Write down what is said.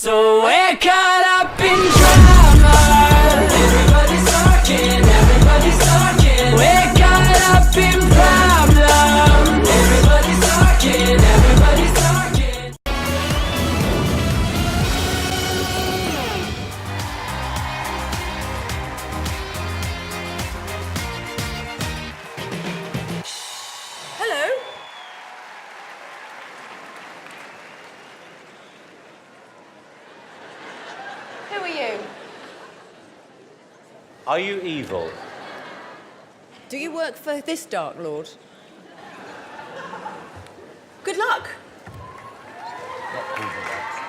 So we're caught up in drama. Everybody's talking, everybody's talking. We're caught up in problem. Everybody's talking, everybody's talking. Hello? Who are you? Are you evil? Do you work for this Dark Lord? Good luck. Not evil,